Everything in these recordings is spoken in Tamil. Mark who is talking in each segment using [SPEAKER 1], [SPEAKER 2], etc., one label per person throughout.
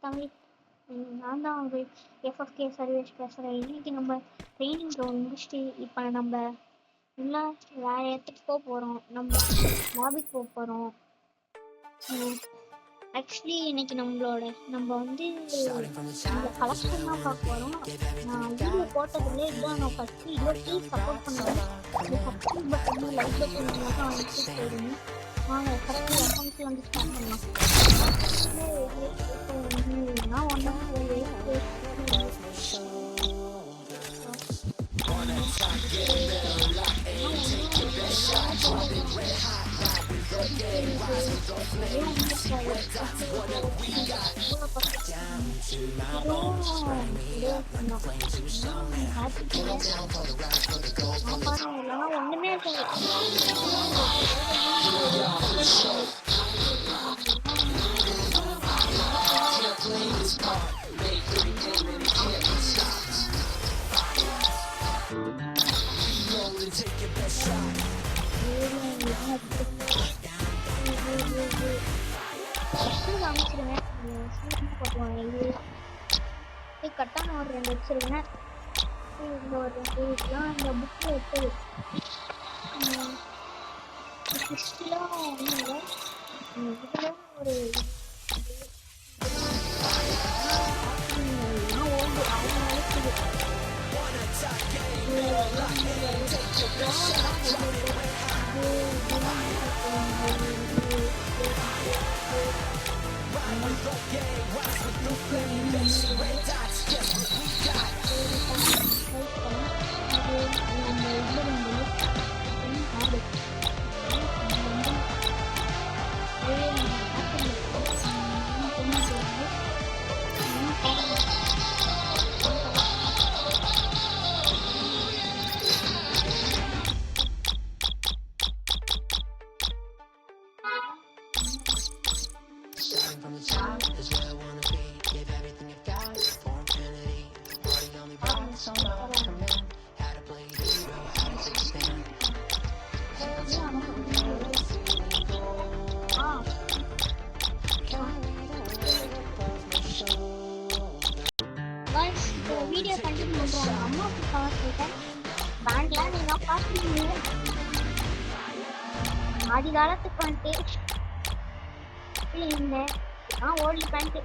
[SPEAKER 1] தமிழ். நான் தான் உங்கள் எஃப்எஃப்கே சர்வேஷ் பேசுகிறேன். இன்றைக்கி நம்ம ட்ரைனிங் க்ரௌண்ட் முடிச்சுட்டு இப்போ நம்ம இன்னும் வேறு இடத்துக்கு போக போகிறோம். நம்ம லாபிக்கு போக போகிறோம். ஆக்சுவலி இன்னைக்கு நம்ம வந்து இந்த கலெக்ஷன் தான் பார்க்க போகிறோம். நான் வீடியோ போட்டதுலேயே இதுதான் நான் ஃபஸ்ட்டு இவ்வளோ ப்ளீஸ் சப்போர்ட் பண்ணுவேன். இந்த சப்ஸ்கிரைப் பட்டன் லைக் பட்டன் மட்டும் வந்துட்டு போயிடுங்க. வாங்க ஃபஸ்ட்டு அக்கௌண்ட்ஸில் வந்து ஸ்டார்ட் பண்ணலாம். நான் ஒன்று ஒண்ணுமே காமிச்சிருவேன். போட்டுவாங்க இது கட்டான ஒரு 2 வச்சிருவேன். இந்த ஒரு 2 இதெல்லாம் இந்த புக்கில் எடுத்தது ஹிஸ்ட்ரிலாம் ஒன்றும் இல்லை. இதில் ஒரு ஓல்டு வீடியோ கண்டினியூ பண்ணுறாங்க. அம்மாவுக்கு காசு கேட்டேன். பேங்க்லாம் நீங்கள் பார்த்துருக்கீங்க. ஆதி காலத்துக்கு வந்துட்டு இருந்தேன். ஓல்டு பேண்ட்டு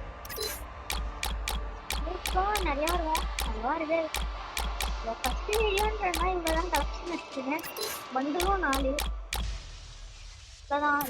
[SPEAKER 1] நிறையா இருக்கும். நல்லா இருக்குது. ஃபஸ்ட்டு வீடியோன்றதுனா இவ்வளோ தான் கலெக்ஷன் வச்சுருக்கேன். பண்டுலும் 4 இப்போதான்